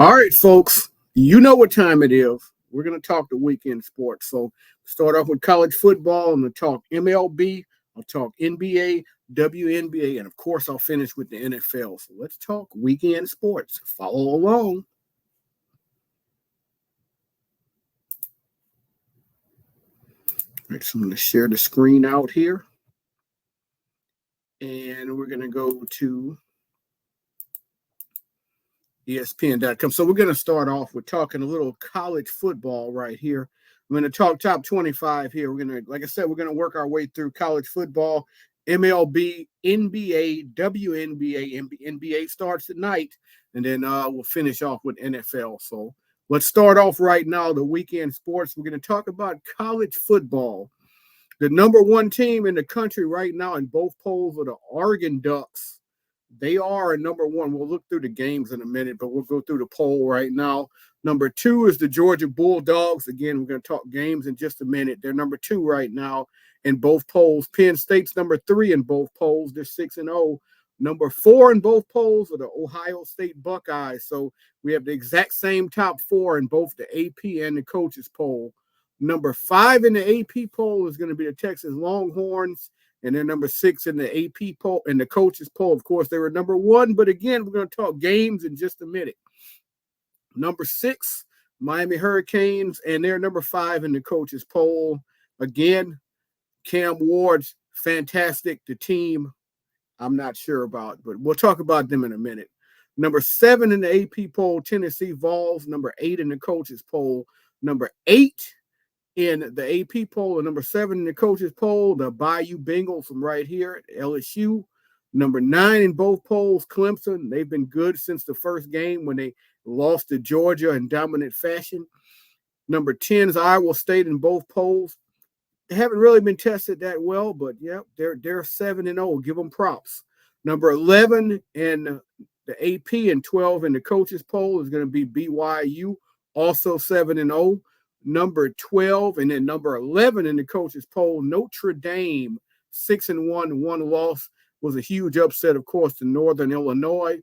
All right, folks, you know what time it is. We're going to talk the weekend sports. So, start off with college football. I'm going to talk MLB. I'll talk NBA, WNBA, and of course, I'll finish with the NFL. So, let's talk weekend sports. Follow along. All right, so, I'm going to share the screen out here. And we're going to go to ESPN.com. So we're going to start off with talking a little college football right here. I'm going to talk top 25 here. We're going to, like I said, we're going to work our way through college football, MLB, NBA, WNBA. NBA starts tonight, and then we'll finish off with NFL. So let's start off right now, the weekend sports. We're going to talk about college football. The number one team in the country right now in both polls are the Oregon Ducks. They are number one. We'll look through the games in a minute, but we'll go through the poll right now. Number two is the Georgia Bulldogs. Again, we're going to talk games in just a minute. They're number two right now in both polls. Penn State's number three in both polls. They're 6-0. Number four in both polls are the Ohio State Buckeyes. So we have the exact same top four in both the AP and the coaches poll. Number five in the AP poll is going to be the Texas Longhorns. And they're number six in the AP poll, in the coaches poll. Of course, they were number one. But again, we're going to talk games in just a minute. Number six, Miami Hurricanes, and they're number five in the coaches poll. Again, Cam Ward's fantastic. The team, I'm not sure about, but we'll talk about them in a minute. Number seven in the AP poll, Tennessee Vols. Number eight in the coaches poll. Number eight in the AP poll, and number seven in the coaches poll, the Bayou Bengals from right here at LSU. Number nine in both polls, Clemson. They've been good since the first game when they lost to Georgia in dominant fashion. Number 10 is Iowa State in both polls. They haven't really been tested that well, but yeah, they're 7-0. Give them props. Number 11 in the AP and 12 in the coaches poll is going to be BYU, also 7-0. Number 12 and then number 11 in the coaches poll, Notre Dame, 6-1, one loss, was a huge upset, of course, to Northern Illinois.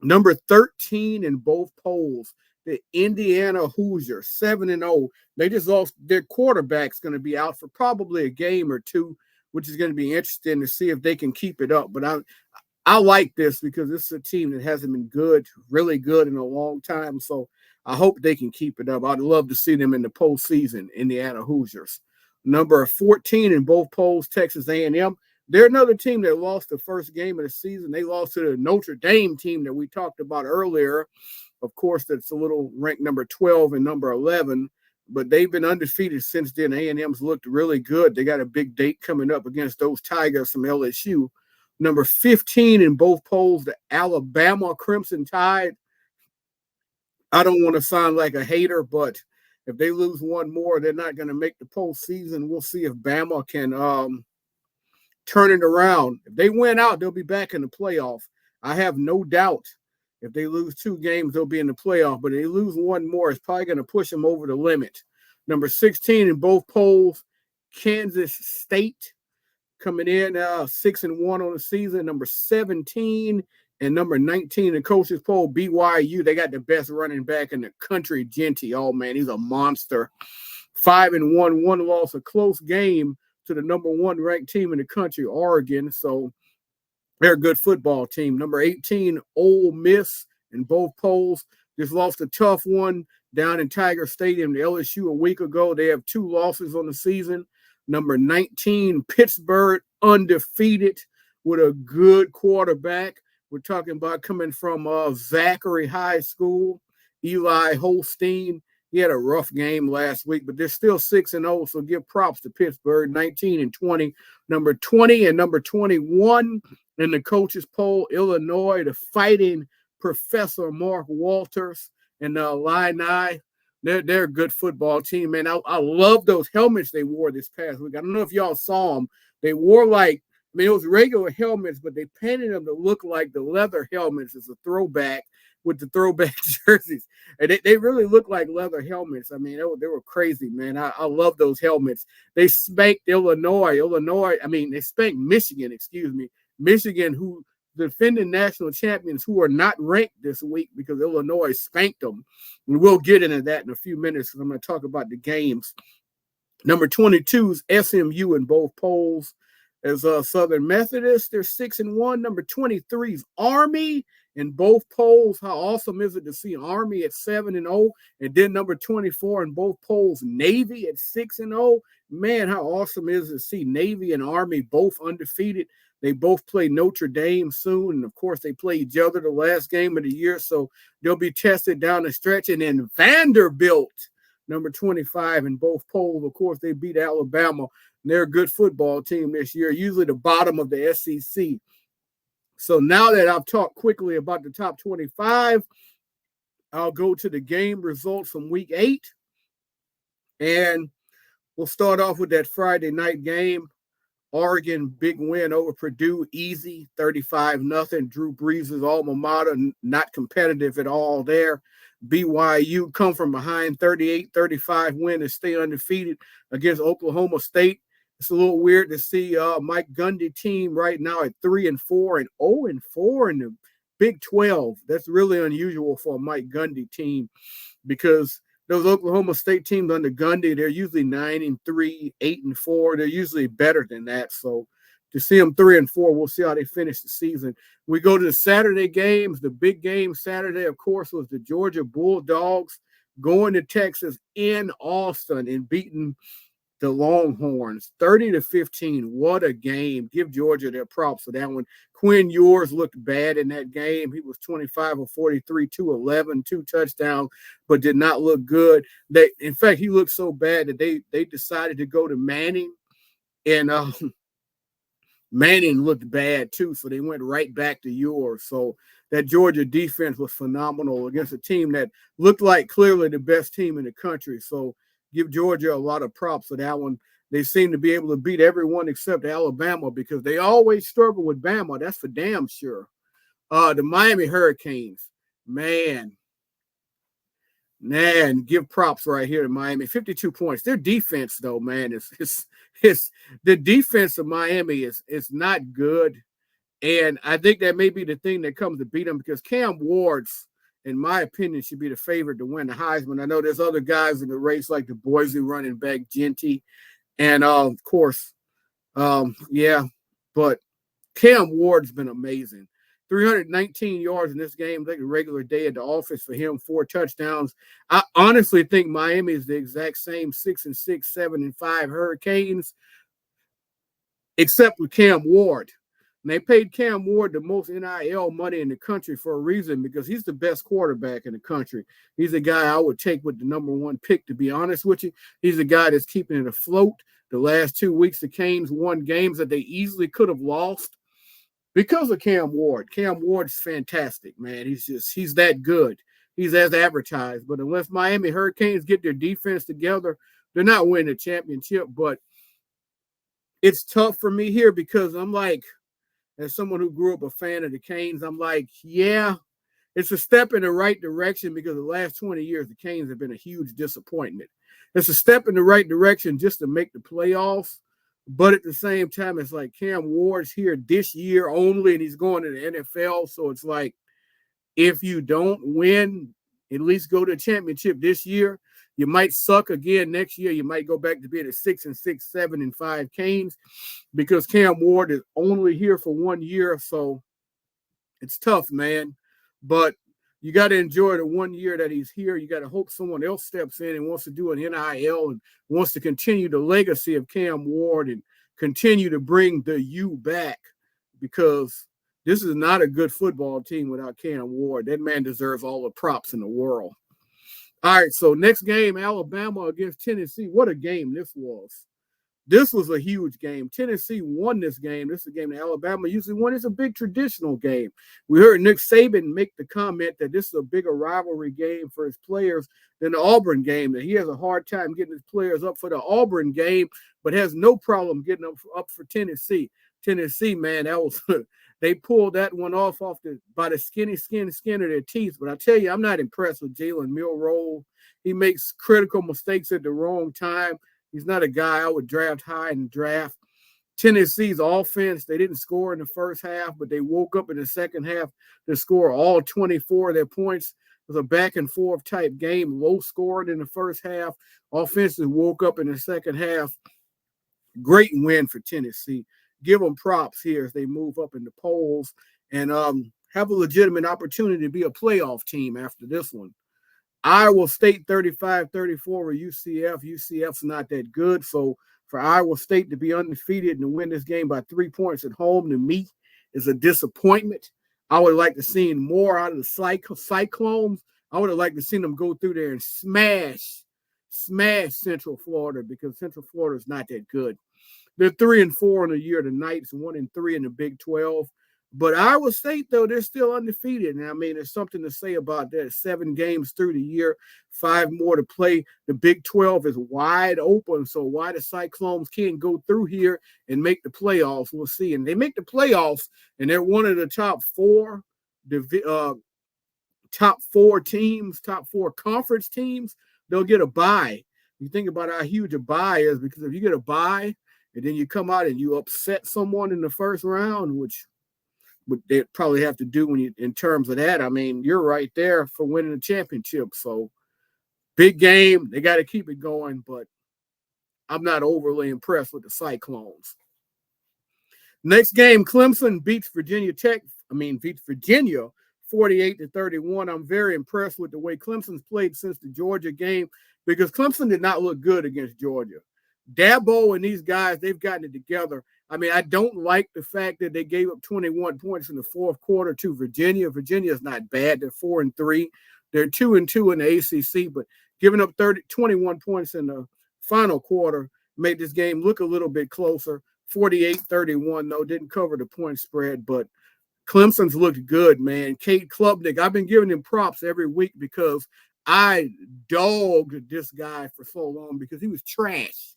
Number 13 in both polls, the Indiana Hoosiers, 7-0. They just lost. Their quarterback's going to be out for probably a game or two, which is going to be interesting to see if they can keep it up. But I like this because this is a team that hasn't been good, really good in a long time. So I hope they can keep it up. I'd love to see them in the postseason, Indiana Hoosiers. Number 14 in both polls, Texas A&M. They're another team that lost the first game of the season. They lost to the Notre Dame team that we talked about earlier. Of course, that's a little ranked number 12 and number 11. But they've been undefeated since then. A&M's looked really good. They got a big date coming up against those Tigers from LSU. Number 15 in both polls, the Alabama Crimson Tide. I don't want to sound like a hater, but if they lose one more, they're not going to make the postseason. We'll see if Bama can turn it around. If they win out, they'll be back in the playoff. I have no doubt if they lose two games, they'll be in the playoff. But if they lose one more, it's probably going to push them over the limit. Number 16 in both polls, Kansas State coming in 6-1 on the season. Number 17 and number 19 in the coaches poll, BYU. They got the best running back in the country, Genty. Oh, man, he's a monster. 5-1, one loss, a close game to the number one ranked team in the country, Oregon. So they're a good football team. Number 18, Ole Miss in both polls. Just lost a tough one down in Tiger Stadium to LSU a week ago. They have two losses on the season. Number 19, Pittsburgh, undefeated with a good quarterback. We're talking about coming from Zachary High School, Eli Holstein. He had a rough game last week, but they're still 6-0, so give props to Pittsburgh, 19-20. Number 20 and number 21 in the coaches poll, Illinois, the Fighting Professor Mark Walters and Illini. They're a good football team, man. I love those helmets they wore this past week. I don't know if y'all saw them. They wore it was regular helmets, but they painted them to look like the leather helmets as a throwback with the throwback jerseys. And they really look like leather helmets. I mean, they were crazy, man. I love those helmets. They spanked Illinois. They spanked Michigan, Michigan, who defending national champions who are not ranked this week because Illinois spanked them. And we'll get into that in a few minutes because I'm going to talk about the games. Number 22 is SMU in both polls. As Southern Methodist, they're 6-1. Number 23 is Army in both polls. How awesome is it to see Army at 7-0, and then number 24 in both polls, Navy at 6-0. Man, how awesome is it to see Navy and Army both undefeated. They both play Notre Dame soon, and of course they play each other the last game of the year, so they'll be tested down the stretch. And then Vanderbilt, number 25 in both polls. Of course, they beat Alabama. They're a good football team this year, usually the bottom of the SEC. So now that I've talked quickly about the top 25, I'll go to the game results from week 8. And we'll start off with that Friday night game. Oregon, big win over Purdue, easy, 35-0. Drew Brees' alma mater, not competitive at all there. BYU come from behind, 38-35 win and stay undefeated against Oklahoma State. It's a little weird to see Mike Gundy team right now at 3-4 and 0-4 in the Big 12. That's really unusual for a Mike Gundy team because those Oklahoma State teams under Gundy, they're usually 9-3, 8-4. They're usually better than that. So to see them 3-4, we'll see how they finish the season. We go to the Saturday games. The big game Saturday, of course, was the Georgia Bulldogs going to Texas in Austin and beating the Longhorns 30-15. What a game. Give Georgia their props for that one. Quinn Ewers looked bad in that game. He was 25 of 43, 211, 2 touchdowns, but did not look good. In fact, he looked so bad that they decided to go to Manning, and Manning looked bad too, so they went right back to Ewers. So that Georgia defense was phenomenal against a team that looked like clearly the best team in the country. So give Georgia a lot of props for that one. They seem to be able to beat everyone except Alabama because they always struggle with Bama. That's for damn sure. The Miami Hurricanes, man, give props right here to Miami. 52 points. Their defense, though, man, is the defense of Miami is not good. And I think that may be the thing that comes to beat them because Cam Ward's, in my opinion, should be the favorite to win the Heisman. I know there's other guys in the race like the Boise running back, Genty. And, of course, but Cam Ward's been amazing. 319 yards in this game, like a regular day at the office for him, 4 touchdowns. I honestly think Miami is the exact same 6-6, 7-5 Hurricanes, except with Cam Ward. And they paid Cam Ward the most NIL money in the country for a reason because he's the best quarterback in the country. He's a guy I would take with the number 1 pick, to be honest with you. He's a guy that's keeping it afloat. The last 2 weeks, the Canes won games that they easily could have lost because of Cam Ward. Cam Ward's fantastic, man. He's that good. He's as advertised. But unless Miami Hurricanes get their defense together, they're not winning the championship. But it's tough for me here because I'm like, as someone who grew up a fan of the Canes, I'm like, yeah, it's a step in the right direction because the last 20 years, the Canes have been a huge disappointment. It's a step in the right direction just to make the playoffs. But at the same time, it's like Cam Ward's here this year only, and he's going to the NFL. So it's like, if you don't win, at least go to the championship this year. You might suck again next year. You might go back to being a 6-6, 7-5 Canes because Cam Ward is only here for 1 year. So it's tough, man. But you got to enjoy the 1 year that he's here. You got to hope someone else steps in and wants to do an NIL and wants to continue the legacy of Cam Ward and continue to bring the U back because this is not a good football team without Cam Ward. That man deserves all the props in the world. All right, so next game, Alabama against Tennessee. What a game this was. This was a huge game. Tennessee won this game. This is a game that Alabama usually won. It's a big traditional game. We heard Nick Saban make the comment that this is a bigger rivalry game for his players than the Auburn game, that he has a hard time getting his players up for the Auburn game, but has no problem getting them up for Tennessee. Tennessee, man, that was they pulled that one off by the skin of their teeth. But I tell you, I'm not impressed with Jalen Milroe. He makes critical mistakes at the wrong time. He's not a guy I would draft high in the draft. Tennessee's offense, they didn't score in the first half, but they woke up in the second half to score all 24 of their points. It was a back and forth type game, low scored in the first half. Offenses woke up in the second half. Great win for Tennessee. Give them props here as they move up in the polls and have a legitimate opportunity to be a playoff team after this one. Iowa State 35-34 with UCF. UCF's not that good, so for Iowa State to be undefeated and to win this game by 3 points at home, to me, is a disappointment. I would like to see more out of the Cyclones. I would have liked to see them go through there and smash Central Florida, because Central Florida is not that good. They're 3-4 in the year. The Knights 1-3 in the Big 12. But Iowa State, though, they're still undefeated. And I mean, there's something to say about that. 7 games through the year, 5 more to play. The Big 12 is wide open. So why the Cyclones can't go through here and make the playoffs, we'll see. And they make the playoffs, and they're one of the top 4 teams, top 4 conference teams. They'll get a bye. You think about how huge a bye is, because if you get a bye and then you come out and you upset someone in the first round, which they probably have to do in terms of that. I mean, you're right there for winning the championship. So big game. They got to keep it going, but I'm not overly impressed with the Cyclones. Next game, Clemson beats Virginia 48-31. I'm very impressed with the way Clemson's played since the Georgia game, because Clemson did not look good against Georgia. Dabo and these guys, they've gotten it together. I mean, I don't like the fact that they gave up 21 points in the fourth quarter to Virginia. Virginia is not bad. They're 4-3. They're 2-2 in the ACC, but giving up 21 points in the final quarter made this game look a little bit closer. 48-31, though, didn't cover the point spread, but Clemson's looked good, man. Cade Klubnik, I've been giving him props every week because I dogged this guy for so long because he was trash.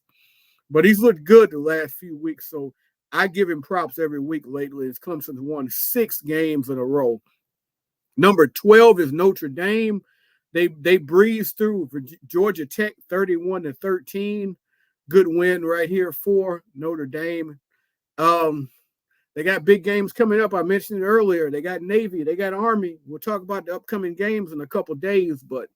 But he's looked good the last few weeks, so I give him props every week lately as Clemson's won 6 games in a row. Number 12 is Notre Dame. They breezed through Georgia Tech 31-13. Good win right here for Notre Dame. They got big games coming up. I mentioned it earlier. They got Navy. They got Army. We'll talk about the upcoming games in a couple of days, but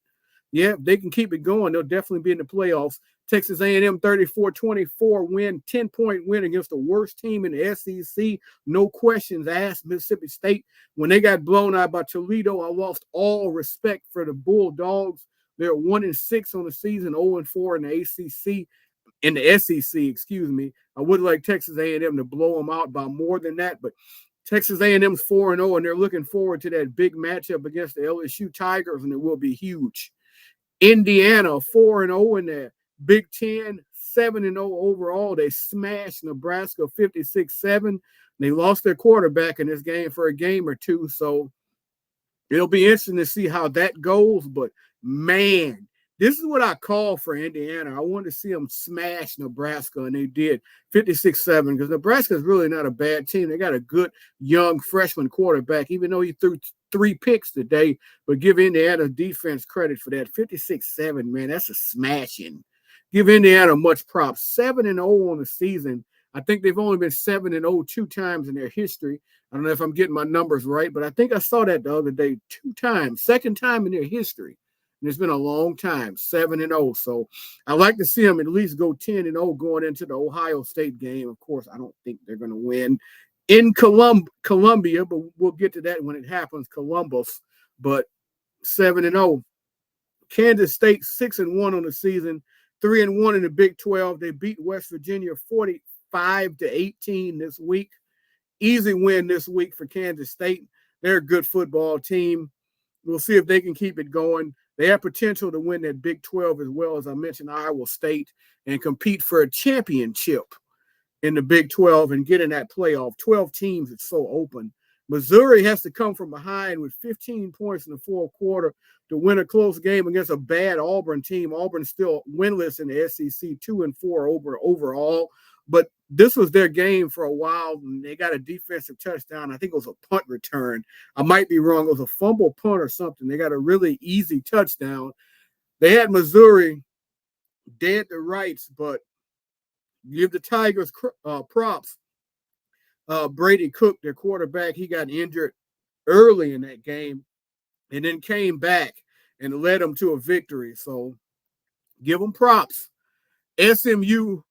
yeah, they can keep it going. They'll definitely be in the playoffs. Texas A&M 34-24 win, 10-point win against the worst team in the SEC. No questions asked. Mississippi State, when they got blown out by Toledo, I lost all respect for the Bulldogs. They're 1-6 on the season, 0-4 in the ACC. In the SEC, excuse me. I would like Texas A&M to blow them out by more than that, but Texas A&M's 4-0, and they're looking forward to that big matchup against the LSU Tigers, and it will be huge. Indiana 4-0 in the Big Ten, 7-0 overall. They smashed Nebraska 56-7. They lost their quarterback in this game for a game or two, so it'll be interesting to see how that goes. But man, this is what I call for Indiana. I wanted to see them smash Nebraska, and they did 56-7, because Nebraska is really not a bad team. They got a good young freshman quarterback, even though he threw 3 picks today, but give Indiana defense credit for that. 56-7, man, that's a smashing. Give Indiana much props. 7-0 on the season. I think they've only been 7-0 2 times in their history. I don't know if I'm getting my numbers right, but I think I saw that the other day 2 times. Second time in their history. And it's been a long time, 7-0. So I like to see them at least go 10-0 going into the Ohio State game. Of course, I don't think they're going to win in Columbia, but we'll get to that when it happens, Columbus. But 7-0. Kansas State 6-1 on the season, 3-1 in the Big 12. They beat West Virginia 45-18 this week. Easy win this week for Kansas State. They're a good football team. We'll see if they can keep it going. They have potential to win that Big 12 as well, as I mentioned, Iowa State, and compete for a championship in the Big 12 and get in that playoff. 12 teams, it's so open. Missouri has to come from behind with 15 points in the fourth quarter to win a close game against a bad Auburn team. Auburn's still winless in the SEC, 2-4 overall. But this was their game for a while, and they got a defensive touchdown. I think it was a punt return. I might be wrong. It was a fumble punt or something. They got a really easy touchdown. They had Missouri dead to rights, but Give the Tigers props. Brady Cook, their quarterback, he got injured early in that game and then came back and led them to a victory. So give them props. SMU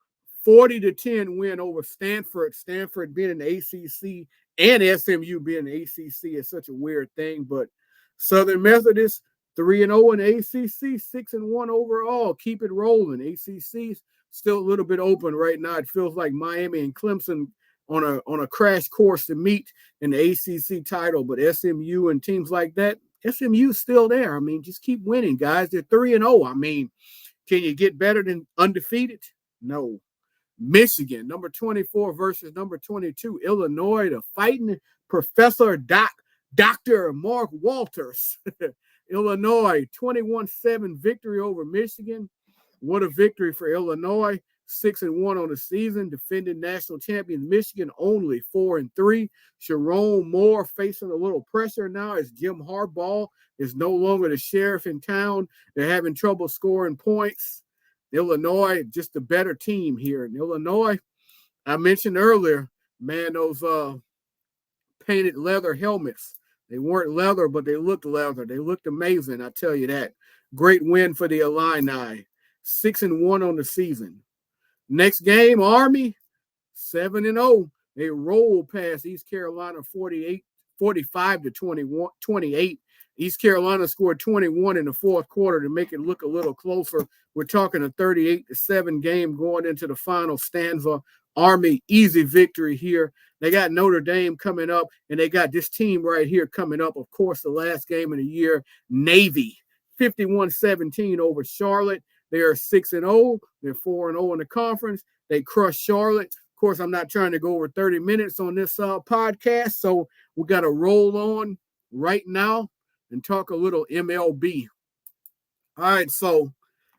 40-10 win over Stanford. Stanford being in the ACC and SMU being in the ACC is such a weird thing, but Southern Methodist 3-0 in the ACC, 6-1 overall. Keep it rolling. ACC still a little bit open right now. It feels like Miami and Clemson on a crash course to meet in the ACC title, but SMU and teams like that, SMU's still there. I mean, just keep winning, guys. They're 3-0. I mean, can you get better than undefeated? No. Michigan, number 24 versus number 22. Illinois, the fighting Professor Dr. Mark Walters. Illinois, 21-7 victory over Michigan. What a victory for Illinois. 6-1 on the season. Defending national champions Michigan only 4-3. Sharon Moore facing a little pressure now as Jim Harbaugh is no longer the sheriff in town. They're having trouble scoring points. Illinois, just a better team here. In Illinois, I mentioned earlier, man, those painted leather helmets. They weren't leather, but they looked leather. They looked amazing, I tell you that. Great win for the Illini. 6-1 on the season. Next game, Army, 7-0. They rolled past East Carolina 45-28. East Carolina scored 21 in the fourth quarter to make it look a little closer. We're talking a 38-7 game going into the final stanza. Army, easy victory here. They got Notre Dame coming up, and they got this team right here coming up. Of course, the last game of the year, Navy, 51-17 over Charlotte. They are 6-0. They're 4-0 in the conference. They crushed Charlotte. Of course, I'm not trying to go over 30 minutes on this podcast, so we got to roll on right now and talk a little MLB. All right, so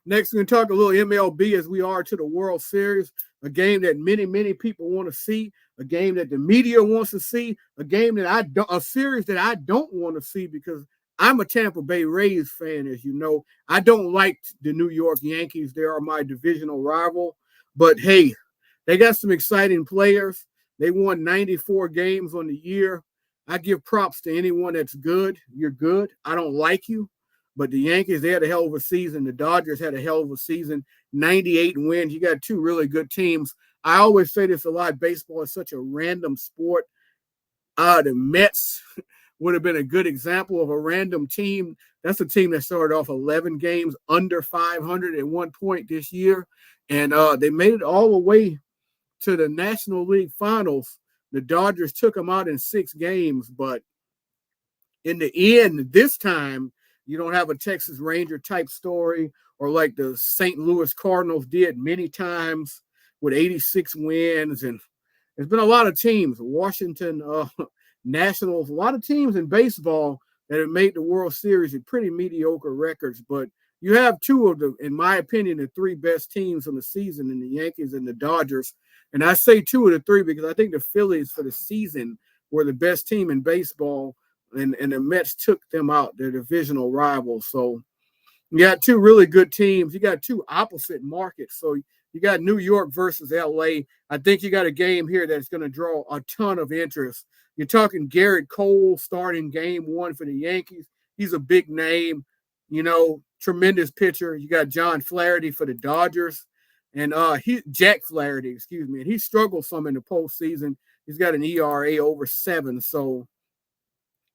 next we're going to talk a little MLB as we are to the World Series, a game that many, many people want to see, a game that the media wants to see, a series that I don't want to see because I'm a Tampa Bay Rays fan, as you know. I don't like the New York Yankees. They are my divisional rival. But, hey, they got some exciting players. They won 94 games on the year. I give props to anyone that's good. You're good. I don't like you. But the Yankees, they had a hell of a season. The Dodgers had a hell of a season. 98 wins. You got two really good teams. I always say this a lot. Baseball is such a random sport. The Mets would have been a good example of a random team. That's a team that started off 11 games under 500 at one point this year. And they made it all the way to the National League Finals. The Dodgers took them out in 6 games, but in the end, this time, you don't have a Texas Ranger type story or like the St. Louis Cardinals did many times with 86 wins. And there's been a lot of teams, Washington Nationals, a lot of teams in baseball that have made the World Series with pretty mediocre records. But you have two of the, in my opinion, the 3 best teams on the season in the Yankees and the Dodgers. And I say 2 of the 3 because I think the Phillies for the season were the best team in baseball, and the Mets took them out, their divisional rivals. So you got 2 really good teams. You got 2 opposite markets. So you got New York versus LA. I think you got a game here that's going to draw a ton of interest. You're talking Garrett Cole starting game 1 for the Yankees. He's a big name, tremendous pitcher. You got John Flaherty for the Dodgers. And Jack Flaherty, excuse me. And he struggled some in the postseason. He's got an ERA over 7. So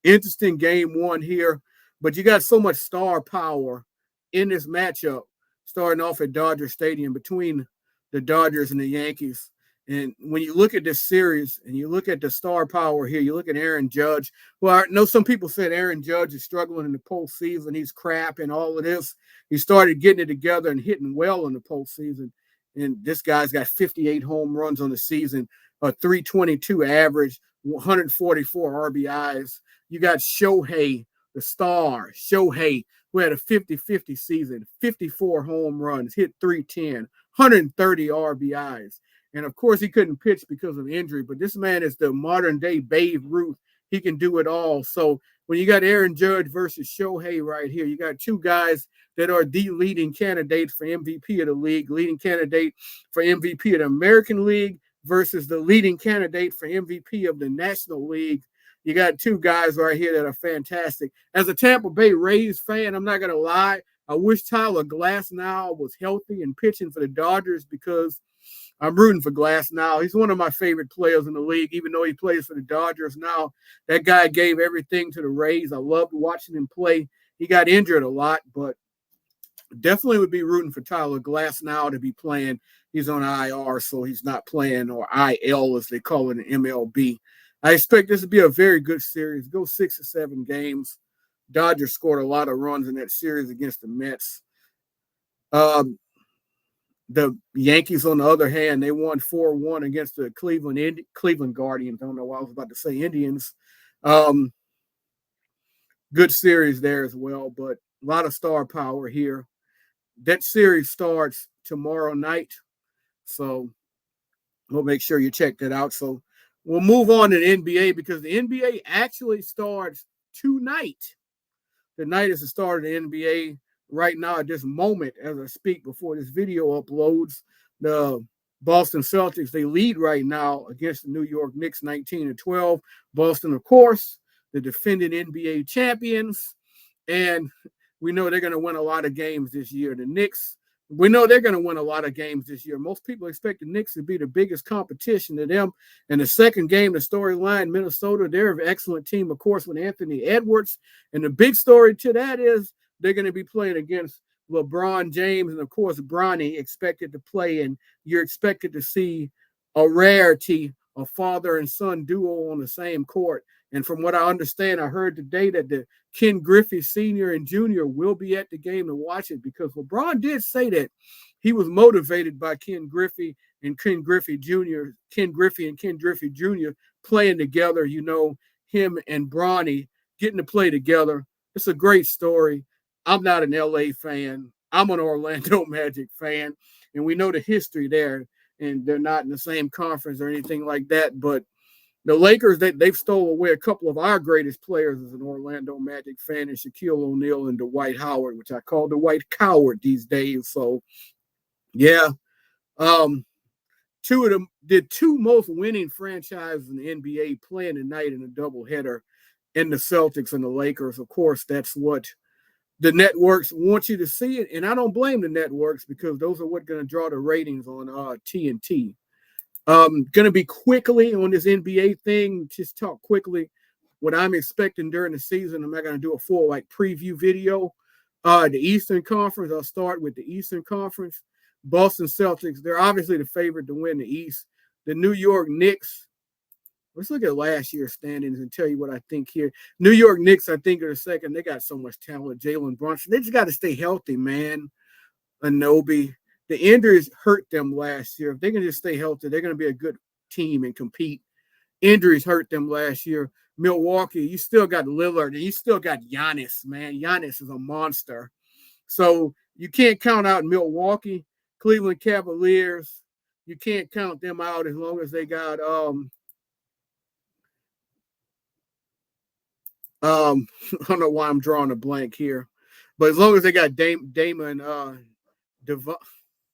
interesting game 1 here. But you got so much star power in this matchup starting off at Dodger Stadium between the Dodgers and the Yankees. And when you look at this series and you look at the star power here, you look at Aaron Judge. Well, I know some people said Aaron Judge is struggling in the postseason. He's crap and all of this. He started getting it together and hitting well in the postseason. And this guy's got 58 home runs on the season, a 322 average, 144 RBIs. You got Shohei, the star, Shohei, who had a 50-50 season, 54 home runs, hit 310, 130 RBIs. And, of course, he couldn't pitch because of injury. But this man is the modern-day Babe Ruth. He can do it all. So when you got Aaron Judge versus Shohei right here, you got two guys that are the leading candidates for MVP of the league, leading candidate for MVP of the American League versus the leading candidate for MVP of the National League. You got two guys right here that are fantastic. As a Tampa Bay Rays fan, I'm not going to lie. I wish Tyler Glasnow was healthy and pitching for the Dodgers because I'm rooting for Glasnow. He's one of my favorite players in the league, even though he plays for the Dodgers now. That guy gave everything to the Rays. I loved watching him play. He got injured a lot, but definitely would be rooting for Tyler Glasnow to be playing. He's on IR, so he's not playing, or IL as they call it in MLB. I expect this to be a very good series. Go 6 or 7 games. Dodgers scored a lot of runs in that series against the Mets. The Yankees, on the other hand, they won 4-1 against the Cleveland Guardians. I don't know why I was about to say Indians. Good series there as well, but a lot of star power here. That series starts tomorrow night, so we'll make sure you check that out. So we'll move on to the NBA because the NBA actually starts tonight. The night is the start of the NBA. Right now, at this moment, as I speak, before this video uploads, the Boston Celtics, they lead right now against the New York Knicks 19-12. Boston, of course, the defending NBA champions. And we know they're going to win a lot of games this year. The Knicks, we know they're going to win a lot of games this year. Most people expect the Knicks to be the biggest competition to them. And the second game, the storyline, Minnesota, they're an excellent team, of course, with Anthony Edwards. And the big story to that is they're going to be playing against LeBron James and, of course, Bronny expected to play. And you're expected to see a rarity, a father and son duo on the same court. And from what I understand, I heard today that the Ken Griffey Sr. and Jr. will be at the game to watch it because LeBron did say that he was motivated by Ken Griffey and Ken Griffey Jr., Ken Griffey and Ken Griffey Jr. playing together, you know, him and Bronny getting to play together. It's a great story. I'm not an LA fan. I'm an Orlando Magic fan, and we know the history there, and they're not in the same conference or anything like that, but the Lakers, they've stolen away a couple of our greatest players as an Orlando Magic fan, and Shaquille O'Neal and Dwight Howard, which I call Dwight Coward these days. So, yeah, two of them, the two most winning franchises in the NBA playing tonight in a doubleheader, in the Celtics and the Lakers. Of course, that's what the networks want you to see it, and I don't blame the networks because those are what's going to draw the ratings on TNT. Going to be quickly on this NBA thing, just talk quickly what I'm expecting during the season. I'm not going to do a full preview video. The Eastern Conference, I'll start with the Eastern Conference. Boston Celtics, they're obviously the favorite to win the East. The New York Knicks, let's look at last year's standings and tell you what I think here. New York Knicks, I think, are the second. They got so much talent. Jalen Brunson. They just got to stay healthy, man. Anunoby. The injuries hurt them last year. If they can just stay healthy, they're going to be a good team and compete. Injuries hurt them last year. Milwaukee, you still got Lillard, and you still got Giannis, man. Giannis is a monster. So you can't count out Milwaukee. Cleveland Cavaliers, you can't count them out as long as they got I don't know why I'm drawing a blank here, but as long as they got Damon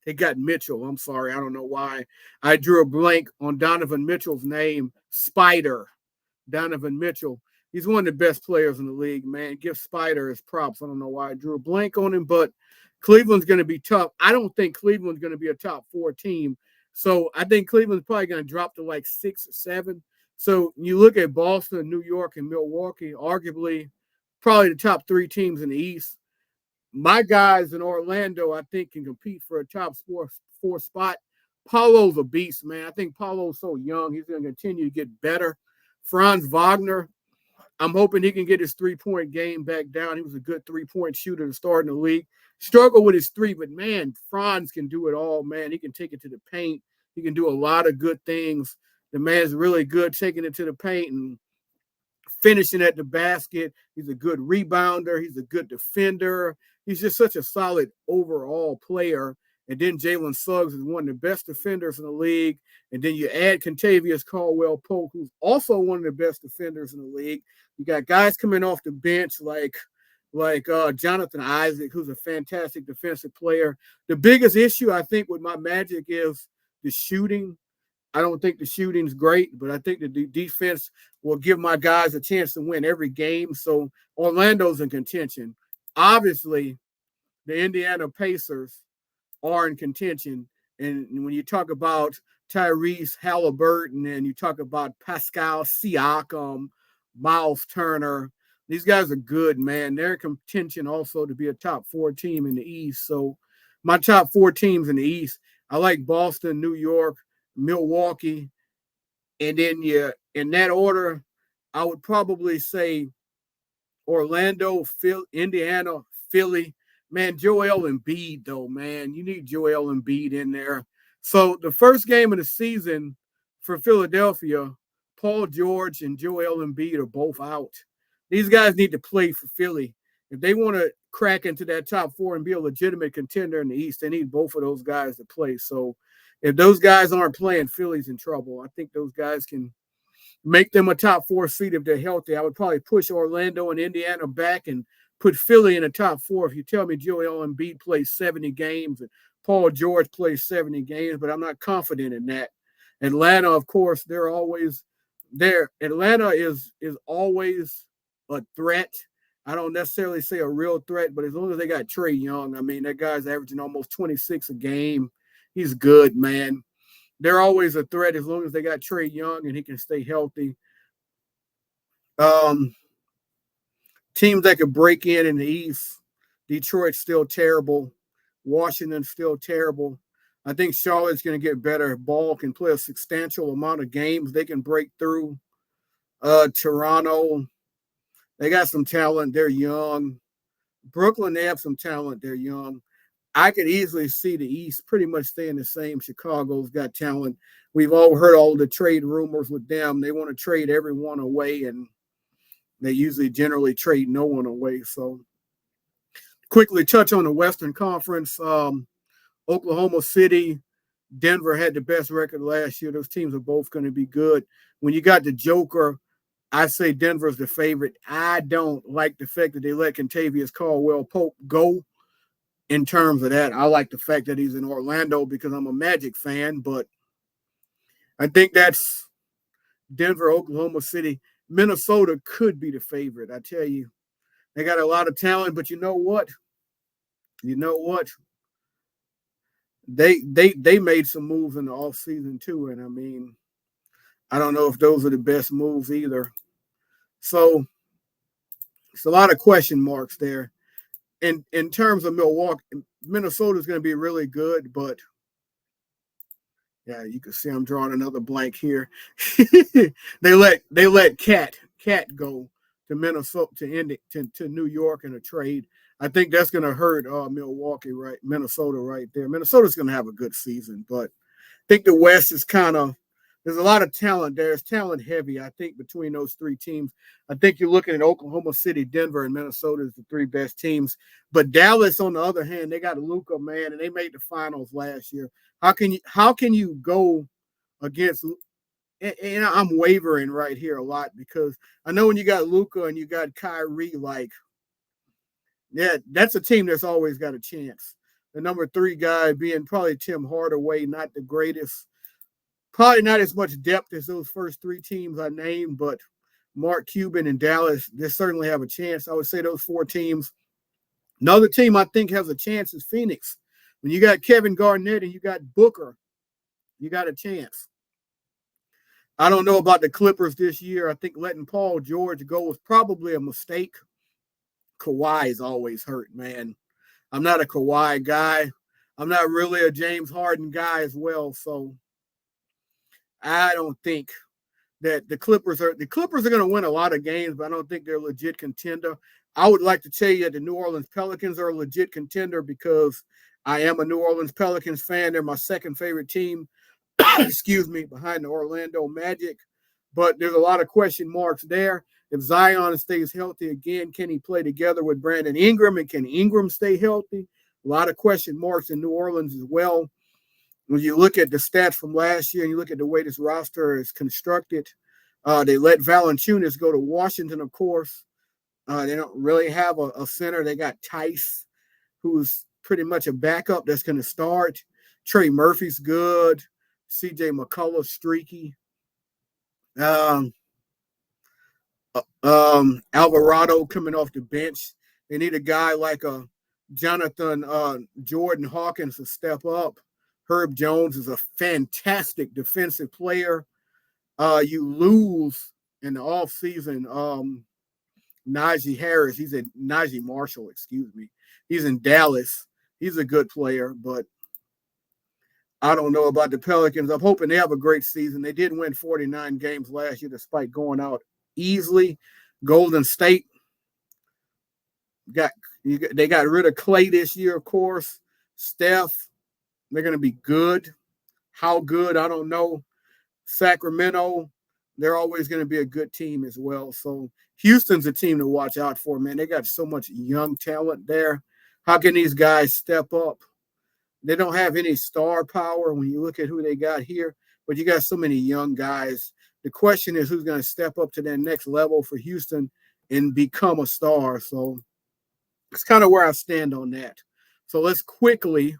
they got Mitchell. I'm sorry, I don't know why I drew a blank on Donovan Mitchell's name. Spider, Donovan Mitchell. He's one of the best players in the league, man. Give Spider his props. I don't know why I drew a blank on him, but Cleveland's going to be tough. I don't think Cleveland's going to be a top 4 team. So I think Cleveland's probably going to drop to 6 or 7. So you look at Boston, New York, and Milwaukee, arguably probably the top 3 teams in the East. My guys in Orlando, I think, can compete for a top 4 spot. Paolo's a beast, man. I think Paolo's so young. He's going to continue to get better. Franz Wagner, I'm hoping he can get his 3-point game back down. He was a good 3-point shooter to start in the league. Struggled with his 3, but, man, Franz can do it all, man. He can take it to the paint. He can do a lot of good things. The man's really good taking it to the paint and finishing at the basket. He's a good rebounder. He's a good defender. He's just such a solid overall player. And then Jalen Suggs is one of the best defenders in the league. And then you add Kentavious Caldwell-Pope, who's also one of the best defenders in the league. You got guys coming off the bench like Jonathan Isaac, who's a fantastic defensive player. The biggest issue I think with my Magic is the shooting. I don't think the shooting's great, but I think the defense will give my guys a chance to win every game. So Orlando's in contention. Obviously, the Indiana Pacers are in contention. And when you talk about Tyrese Halliburton and you talk about Pascal Siakam, Miles Turner, these guys are good, man. They're in contention also to be a top 4 team in the East. So my top 4 teams in the East, I like Boston, New York, Milwaukee, and then in that order, I would probably say Orlando, Indiana, Philly. Man, Joel Embiid, though, man. You need Joel Embiid in there. So the first game of the season for Philadelphia, Paul George and Joel Embiid are both out. These guys need to play for Philly. If they want to crack into that top 4 and be a legitimate contender in the East, they need both of those guys to play. So if those guys aren't playing, Philly's in trouble. I think those guys can make them a top 4 seed if they're healthy. I would probably push Orlando and Indiana back and put Philly in the top 4. If you tell me Joel Embiid plays 70 games and Paul George plays 70 games, but I'm not confident in that. Atlanta, of course, they're always there. Atlanta is always a threat. I don't necessarily say a real threat, but as long as they got Trae Young, I mean, that guy's averaging almost 26 a game. He's good, man. They're always a threat as long as they got Trae Young and he can stay healthy. Teams that could break in the East, Detroit's still terrible. Washington's still terrible. I think Charlotte's going to get better. Ball can play a substantial amount of games. They can break through. Toronto, they got some talent. They're young. Brooklyn, they have some talent. They're young. I could easily see the East pretty much staying the same. Chicago's got talent. We've all heard all the trade rumors with them. They want to trade everyone away, and they usually generally trade no one away. So quickly touch on the Western Conference. Oklahoma City, Denver had the best record last year. Those teams are both going to be good. When you got the Joker, I say Denver's the favorite. I don't like the fact that they let Kentavious Caldwell-Pope go. In terms of that, I like the fact that he's in Orlando because I'm a Magic fan, but I think that's Denver, Oklahoma City. Minnesota could be the favorite. I tell you, they got a lot of talent, but you know what? They made some moves in the offseason too, and I mean, I don't know if those are the best moves either. So it's a lot of question marks there. In terms of Milwaukee, Minnesota is going to be really good, but yeah, you can see I'm drawing another blank here. they let Cat go to Minnesota to New York in a trade. I think that's going to hurt Minnesota right there. Minnesota's going to have a good season, but I think the West is there's a lot of talent there. It's talent heavy, I think, between those 3 teams. I think you're looking at Oklahoma City, Denver, and Minnesota as the 3 best teams. But Dallas, on the other hand, they got Luka, man, and they made the finals last year. How can you go against – and I'm wavering right here a lot because I know when you got Luka and you got Kyrie, that's a team that's always got a chance. The number 3 guy being probably Tim Hardaway, not the greatest. Probably not as much depth as those first 3 teams I named, but Mark Cuban and Dallas, they certainly have a chance. I would say those 4 teams. Another team I think has a chance is Phoenix. When you got Kevin Garnett and you got Booker, you got a chance. I don't know about the Clippers this year. I think letting Paul George go was probably a mistake. Kawhi is always hurt, man. I'm not a Kawhi guy. I'm not really a James Harden guy as well, so I don't think that the Clippers are going to win a lot of games, but I don't think they're a legit contender. I would like to tell you that the New Orleans Pelicans are a legit contender because I am a New Orleans Pelicans fan. They're my second favorite team, excuse me, behind the Orlando Magic. But there's a lot of question marks there. If Zion stays healthy again, can he play together with Brandon Ingram, and can Ingram stay healthy? A lot of question marks in New Orleans as well. When you look at the stats from last year and you look at the way this roster is constructed, They let Valanciunas go to Washington, of course. They don't really have a center. They got Tice, who's pretty much a backup that's going to start. Trey Murphy's good. CJ McCullough streaky. Alvarado coming off the bench. They need a guy like a Jonathan Jordan Hawkins to step up. Herb Jones is a fantastic defensive player. You lose in the offseason Najee Harris. He's a Najee Marshall, excuse me. He's in Dallas. He's a good player, but I don't know about the Pelicans. I'm hoping they have a great season. They did win 49 games last year despite going out easily. Golden State they got rid of Clay this year, of course. Steph, they're going to be good. How good, I don't know. Sacramento, they're always going to be a good team as well. So Houston's a team to watch out for, man. They got so much young talent there. How can these guys step up? They don't have any star power when you look at who they got here, but you got so many young guys. The question is who's going to step up to that next level for Houston and become a star. So it's kind of where I stand on that. So let's quickly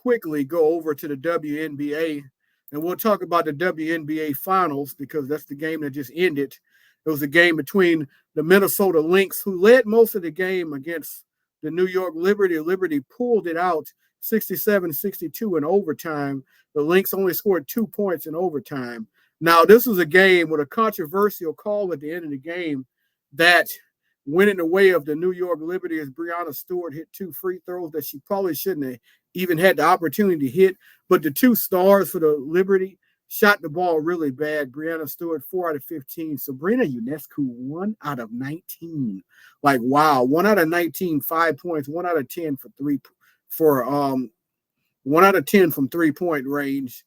go over to the WNBA, and we'll talk about the WNBA finals because that's the game that just ended. It was a game between the Minnesota Lynx, who led most of the game against the New York Liberty. Liberty pulled it out 67-62 in overtime. The Lynx only scored 2 points in overtime. Now, this was a game with a controversial call at the end of the game that went in the way of the New York Liberty as Breanna Stewart hit 2 free throws that she probably shouldn't have even had the opportunity to hit. But the 2 stars for the Liberty shot the ball really bad. Breanna Stewart, 4 out of 15. Sabrina Ionescu, 1 out of 19. Like, wow, 1 out of 19, 5 points, 1 out of 10 for 1 out of 10 from 3-point range.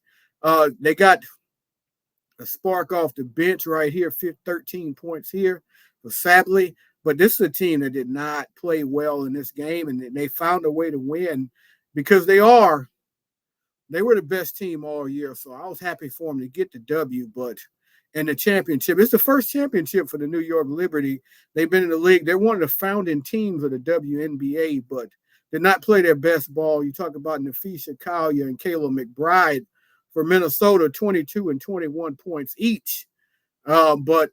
They got a spark off the bench right here, 13 points here for Sabley. But this is a team that did not play well in this game, and they found a way to win because they were the best team all year. So I was happy for them to get the W, but in the championship, it's the first championship for the New York Liberty. They've been in the league. They're one of the founding teams of the WNBA, but did not play their best ball. You talk about Nafisha Collier and Kayla McBride for Minnesota, 22 and 21 points each. But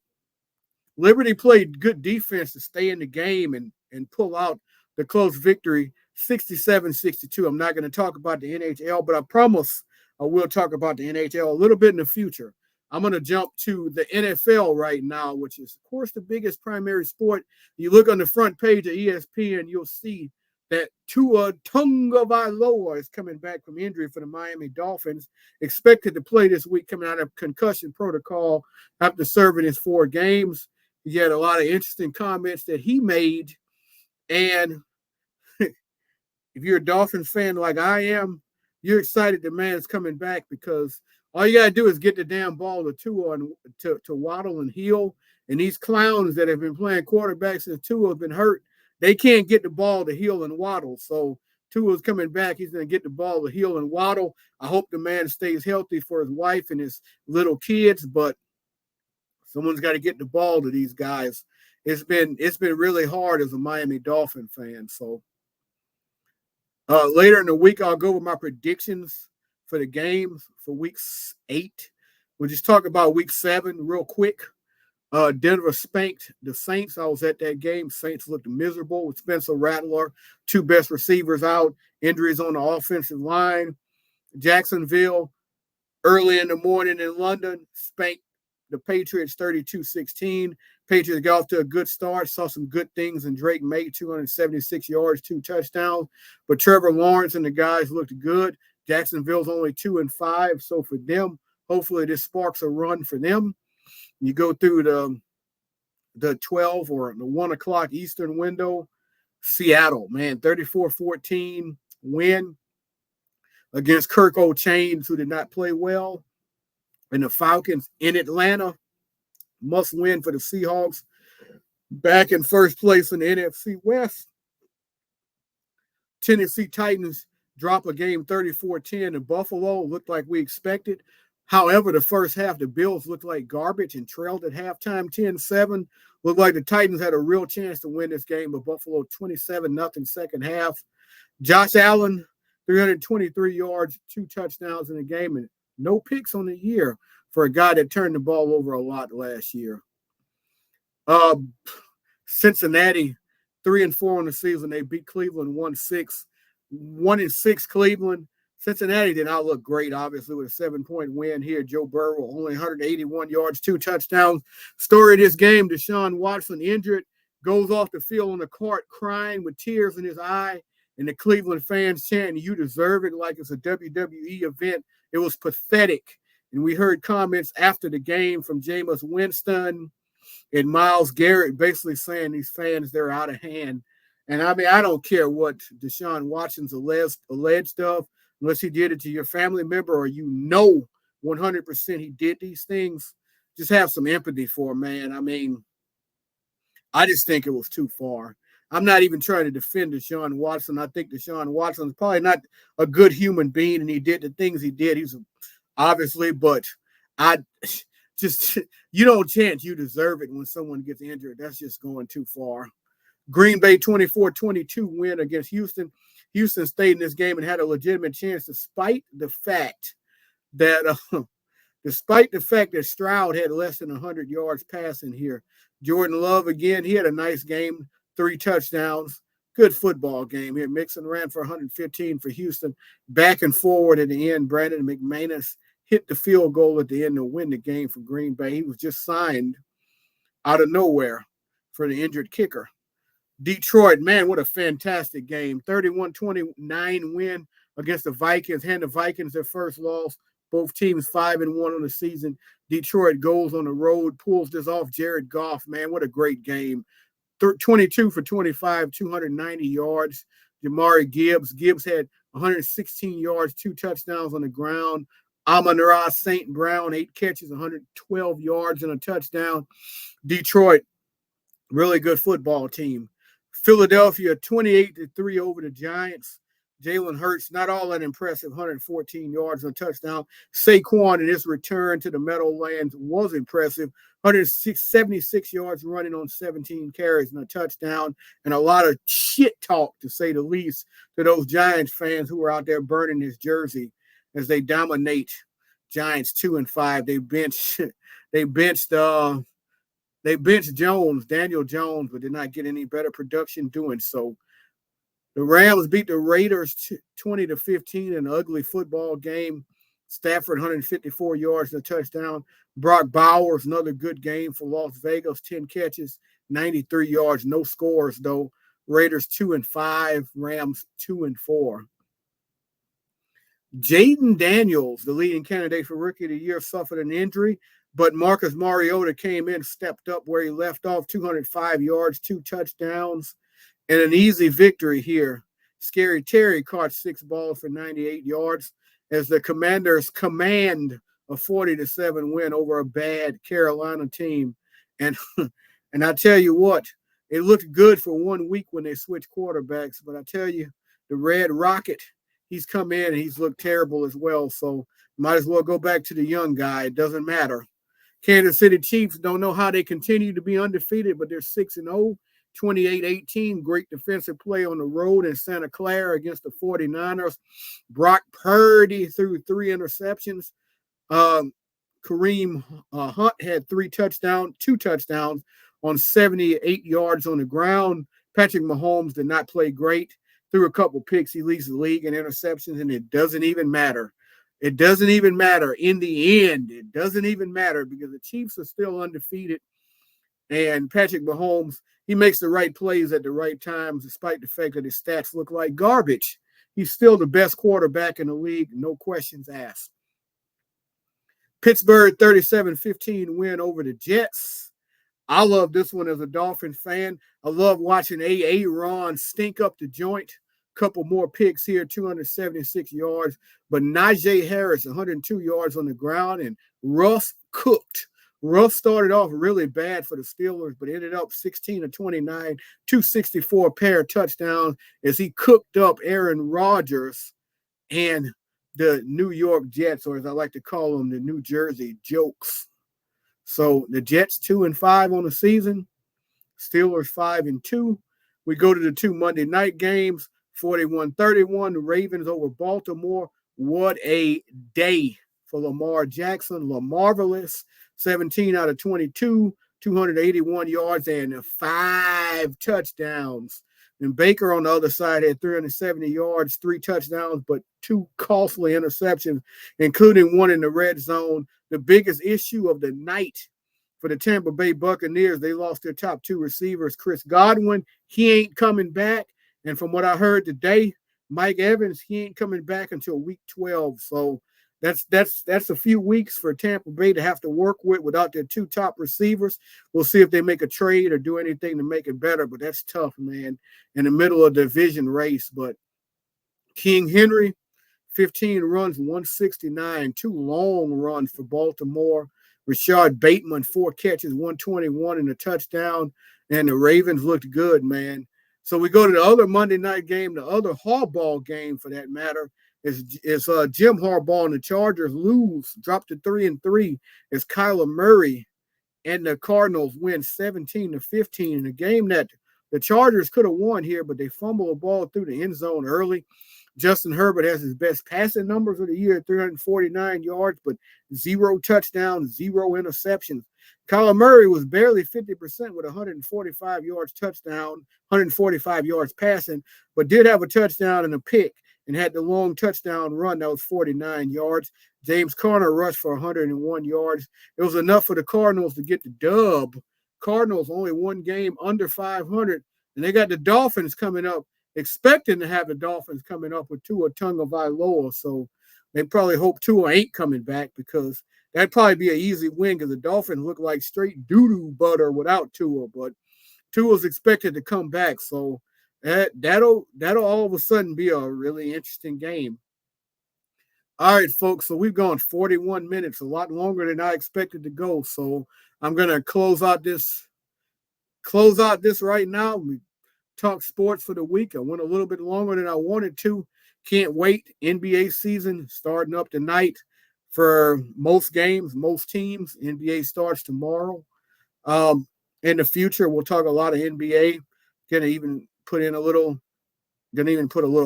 Liberty played good defense to stay in the game and pull out the close victory, 67-62. I'm not going to talk about the NHL, but I promise I will talk about the NHL a little bit in the future. I'm going to jump to the NFL right now, which is, of course, the biggest primary sport. You look on the front page of ESPN, you'll see that Tua Tagovailoa is coming back from injury for the Miami Dolphins, expected to play this week coming out of concussion protocol after serving his 4 games. He had a lot of interesting comments that he made. And if you're a Dolphins fan like I am, you're excited the man's coming back because all you got to do is get the damn ball to Tua and to Waddle and Hill. And these clowns that have been playing quarterback since Tua have been hurt, they can't get the ball to Hill and Waddle. So Tua's coming back. He's going to get the ball to Hill and Waddle. I hope the man stays healthy for his wife and his little kids, but someone's got to get the ball to these guys. It's been really hard as a Miami Dolphin fan. So later in the week, I'll go with my predictions for the games for week 8. We'll just talk about week 7 real quick. Denver spanked the Saints. I was at that game. Saints looked miserable with Spencer Rattler, 2 best receivers out, injuries on the offensive line. Jacksonville, early in the morning in London, spanked the Patriots 32-16. Patriots got off to a good start, saw some good things, and Drake May, 276 yards, 2 touchdowns. But Trevor Lawrence and the guys looked good. Jacksonville's only 2-5, so for them, hopefully this sparks a run for them. You go through the 12 or the 1 o'clock Eastern window. Seattle, man, 34-14 win against Kirk O'Chains, who did not play well. And the Falcons in Atlanta, must win for the Seahawks. Back in first place in the NFC West. Tennessee Titans drop a game 34-10 in Buffalo. Looked like we expected. However, the first half, the Bills looked like garbage and trailed at halftime 10-7. Looked like the Titans had a real chance to win this game, but Buffalo 27-0 second half. Josh Allen, 323 yards, 2 touchdowns in the game, and no picks on the year for a guy that turned the ball over a lot last year. Cincinnati, 3-4 on the season. They beat Cleveland 1-6. 1-6 Cleveland. Cincinnati did not look great, obviously, with a 7-point win here. Joe Burrow, only 181 yards, 2 touchdowns. Story of this game, Deshaun Watson injured, goes off the field on the court crying with tears in his eye, and the Cleveland fans chanting, "You deserve it," like it's a WWE event. It was pathetic. And we heard comments after the game from Jameis Winston and Myles Garrett basically saying these fans, they're out of hand. And I mean, I don't care what Deshaun Watson's alleged of, unless he did it to your family member or 100% he did these things. Just have some empathy for him, man. I mean, I just think it was too far. I'm not even trying to defend Deshaun Watson. I think Deshaun Watson's probably not a good human being, and he did the things he did. He's obviously, but I just, you don't chant you deserve it when someone gets injured. That's just going too far. Green Bay 24-22 win against Houston. Houston stayed in this game and had a legitimate chance despite the fact that Stroud had less than 100 yards passing here. Jordan Love, again, he had a nice game, 3 touchdowns. Good football game here. Mixon ran for 115 for Houston. Back and forward at the end, Brandon McManus hit the field goal at the end to win the game for Green Bay. He was just signed out of nowhere for the injured kicker. Detroit, man, what a fantastic game. 31-29 win against the Vikings. Hand the Vikings their first loss. Both teams 5-1 on the season. Detroit goes on the road, pulls this off. Jared Goff, man, what a great game. 22 for 25, 290 yards. Jamari Gibbs. Gibbs had 116 yards, 2 touchdowns on the ground. Amon-Ra St. Brown, 8 catches, 112 yards and a touchdown. Detroit, really good football team. Philadelphia, 28-3 over the Giants. Jalen Hurts, not all that impressive, 114 yards and a touchdown. Saquon in his return to the Meadowlands was impressive, 176 yards running on 17 carries and a touchdown, and a lot of shit talk, to say the least, to those Giants fans who were out there burning his jersey as they dominate. Giants 2-5. They benched Jones, Daniel Jones, but did not get any better production doing so. The Rams beat the Raiders 20-15 in an ugly football game. Stafford, 154 yards and a touchdown. Brock Bowers, another good game for Las Vegas, 10 catches, 93 yards, no scores, though. Raiders 2-5, Rams 2-4. Jaden Daniels, the leading candidate for Rookie of the Year, suffered an injury, but Marcus Mariota came in, stepped up where he left off, 205 yards, 2 touchdowns, and an easy victory here. Scary Terry caught 6 balls for 98 yards as the Commanders command a 40-7 win over a bad Carolina team. And I tell you what, it looked good for 1 week when they switched quarterbacks, but I tell you, the Red Rocket, he's come in and he's looked terrible as well. So might as well go back to the young guy. It doesn't matter. Kansas City Chiefs don't know how they continue to be undefeated, but they're 6-0, 28-18. Great defensive play on the road in Santa Clara against the 49ers. Brock Purdy threw 3 interceptions. Kareem Hunt had 2 touchdowns on 78 yards on the ground. Patrick Mahomes did not play great. Threw a couple picks. He leads the league in interceptions, and it doesn't even matter. It doesn't even matter. In the end, it doesn't even matter because the Chiefs are still undefeated. And Patrick Mahomes, he makes the right plays at the right times, despite the fact that his stats look like garbage. He's still the best quarterback in the league, no questions asked. Pittsburgh 37-15 win over the Jets. I love this one as a Dolphin fan. I love watching Aaron stink up the joint. Couple more picks here, 276 yards. But Najee Harris, 102 yards on the ground, and Russ cooked. Russ started off really bad for the Steelers, but ended up 16-29, 264 pair touchdowns as he cooked up Aaron Rodgers. And the New York Jets, or as I like to call them, the New Jersey Jokes. So the Jets 2-5 on the season, Steelers 5-2. We go to the two Monday night games, 41-31, the Ravens over Baltimore. What a day for Lamar Jackson. Lamarvelous, 17 out of 22, 281 yards and 5 touchdowns. And Baker on the other side had 370 yards, 3 touchdowns, but 2 costly interceptions, including one in the red zone. The biggest issue of the night for the Tampa Bay Buccaneers, they lost their top 2 receivers. Chris Godwin, he ain't coming back. And from what I heard today, Mike Evans, he ain't coming back until week 12. So that's a few weeks for Tampa Bay to have to work with without their 2 top receivers. We'll see if they make a trade or do anything to make it better, but that's tough, man, in the middle of the division race. But King Henry, 15 runs, 169, 2 long runs for Baltimore. Rashad Bateman, 4 catches, 121 and a touchdown. And the Ravens looked good, man. So we go to the other Monday night game, the other Harbaugh game for that matter, is Jim Harbaugh and the Chargers lose, drop to 3-3 as Kyler Murray and the Cardinals win 17-15 in a game that the Chargers could have won here, but they fumbled a ball through the end zone early. Justin Herbert has his best passing numbers of the year, 349 yards, but 0 touchdowns, 0 interceptions. Kyler Murray was barely 50% with 145 yards touchdown, 145 yards passing, but did have a touchdown and a pick and had the long touchdown run that was 49 yards. James Conner rushed for 101 yards. It was enough for the Cardinals to get the dub. Cardinals only one game under 500, and they got the Dolphins coming up, expecting to have the Dolphins coming up with Tua Tagovailoa. So they probably hope Tua ain't coming back because that'd probably be an easy win because the Dolphins look like straight doo-doo butter without Tua. But Tua's expected to come back. So that'll all of a sudden be a really interesting game. All right, folks. So we've gone 41 minutes, a lot longer than I expected to go. So I'm gonna close out this right now. We talk sports for the week. I went a little bit longer than I wanted to. Can't wait. NBA season starting up tonight for most games, most teams. NBA starts tomorrow. In the future, we'll talk a lot of NBA. Gonna even put a little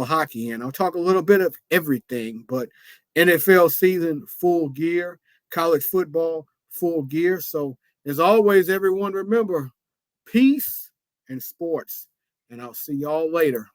hockey in. I'll talk a little bit of everything, but NFL season full gear, college football full gear. So as always, everyone remember peace and sports. And I'll see y'all later.